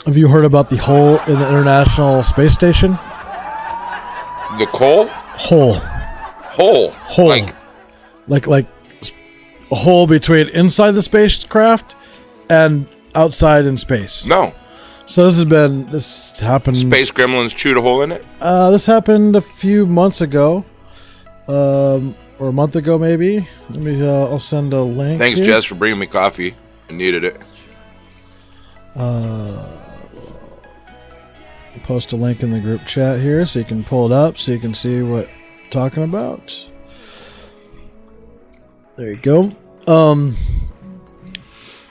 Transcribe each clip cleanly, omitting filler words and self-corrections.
Have you heard about the hole in the International Space Station? The coal? Hole. Like a hole between inside the spacecraft and outside in space. No. So this happened. Space gremlins chewed a hole in it? This happened a few months ago. Or a month ago, maybe. Let me. I'll send a link. Thanks, here. Jess, for bringing me coffee. I needed it. Post a link in the group chat here so you can pull it up so you can see what I'm talking about. There you go.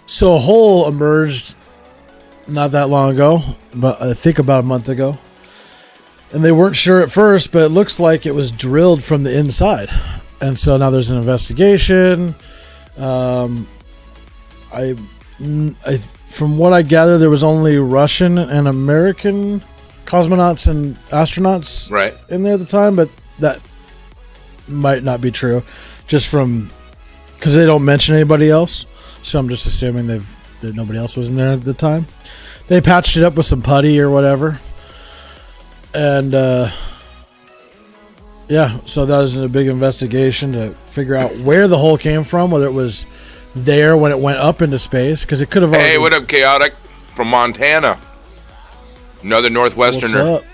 So a hole emerged not that long ago, but I think about a month ago. And they weren't sure at first, but it looks like it was drilled from the inside. And so now there's an investigation. From what I gather, there was only Russian and American cosmonauts and astronauts in there at the time, but that might not be true. Just from because they don't mention anybody else, so I'm just assuming that nobody else was in there at the time. They patched it up with some putty or whatever, and so that was a big investigation to figure out where the hole came from, whether it was there when it went up into space, because it could have. Hey, what up, Chaotic from Montana? Another Northwesterner. What's up?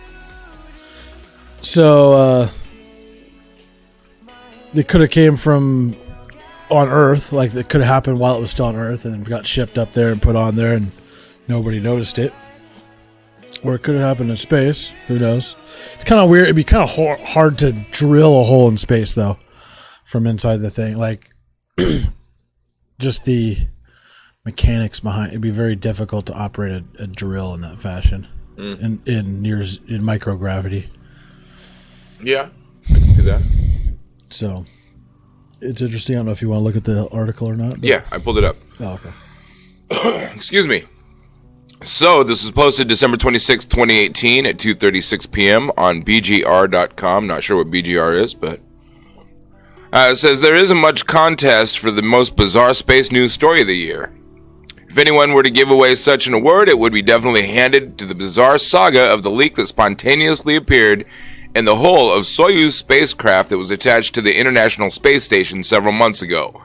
So they could have came from on Earth, like it could have happened while it was still on Earth and got shipped up there and put on there, and nobody noticed it. Or it could have happened in space. Who knows? It's kind of weird. It'd be kind of hard to drill a hole in space, though, from inside the thing. Like, just the mechanics behind it'd be very difficult to operate a drill in that fashion in microgravity. Yeah, I can see that. So it's interesting. I don't know if you want to look at the article or not. Yeah, I pulled it up. Oh, okay. Excuse me. So this was posted December 26, 2018 at 2:36 p.m. on BGR.com. Not sure what BGR is, but it says there isn't much contest for the most bizarre space news story of the year. If anyone were to give away such an award, it would be definitely handed to the bizarre saga of the leak that spontaneously appeared in the hull of Soyuz spacecraft that was attached to the International Space Station several months ago.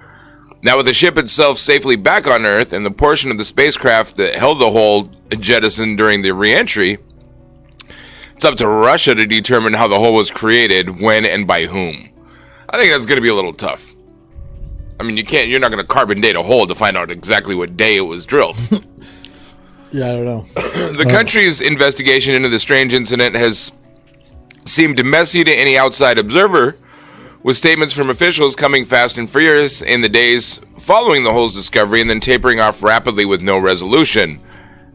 Now, with the ship itself safely back on Earth and the portion of the spacecraft that held the hull jettisoned during the re-entry, it's up to Russia to determine how the hull was created, when, and by whom. I think that's going to be a little tough. I mean, you're not going to carbon date a hole to find out exactly what day it was drilled. Yeah, I don't know. The country's investigation into the strange incident has seemed messy to any outside observer, with statements from officials coming fast and furious in the days following the hole's discovery and then tapering off rapidly with no resolution.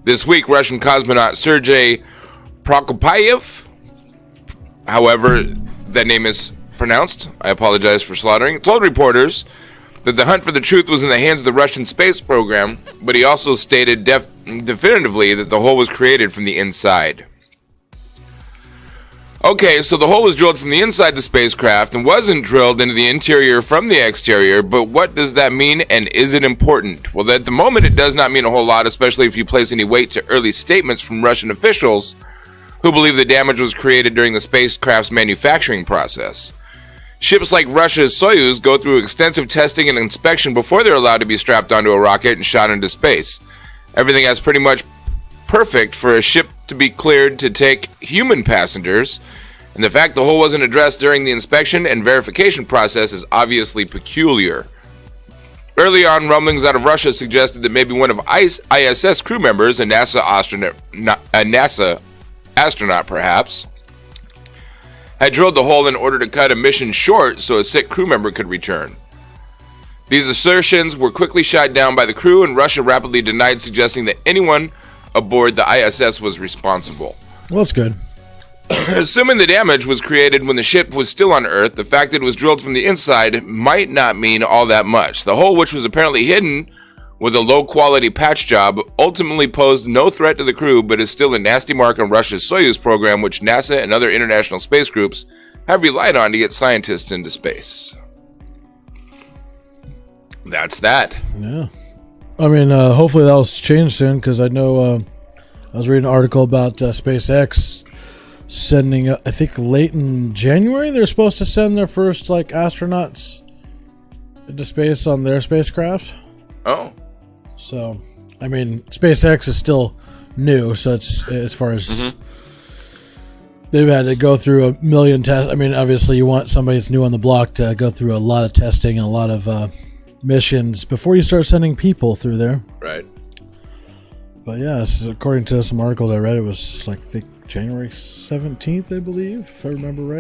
This week, Russian cosmonaut Sergei Prokopyev, however that name is pronounced, I apologize for slaughtering, told reporters that the hunt for the truth was in the hands of the Russian space program, but he also stated definitively that the hole was created from the inside. Okay, so the hole was drilled from the inside the spacecraft and wasn't drilled into the interior from the exterior, but what does that mean, and is it important? Well, at the moment, it does not mean a whole lot, especially if you place any weight to early statements from Russian officials who believe the damage was created during the spacecraft's manufacturing process. Ships like Russia's Soyuz go through extensive testing and inspection before they're allowed to be strapped onto a rocket and shot into space. Everything is pretty much perfect for a ship to be cleared to take human passengers, and the fact the hole wasn't addressed during the inspection and verification process is obviously peculiar. Early on, rumblings out of Russia suggested that maybe one of ISS crew members, a NASA astronaut perhaps, had drilled the hole in order to cut a mission short so a sick crew member could return. These assertions were quickly shot down by the crew, and Russia rapidly denied suggesting that anyone aboard the ISS was responsible. Well, that's good. Assuming the damage was created when the ship was still on Earth, the fact that it was drilled from the inside might not mean all that much. The hole, which was apparently hidden with a low-quality patch job, ultimately posed no threat to the crew, but is still a nasty mark on Russia's Soyuz program, which NASA and other international space groups have relied on to get scientists into space. That's that. Yeah. I mean, hopefully that'll change soon, because I know I was reading an article about SpaceX sending, I think late in January, they're supposed to send their first like astronauts into space on their spacecraft. Oh. So, I mean, SpaceX is still new, so it's as far as they've had to go through a million tests. I mean, obviously, you want somebody that's new on the block to go through a lot of testing and a lot of missions before you start sending people through there. Right. But yeah, according to some articles I read, it was like I think January 17th, I believe, if I remember right.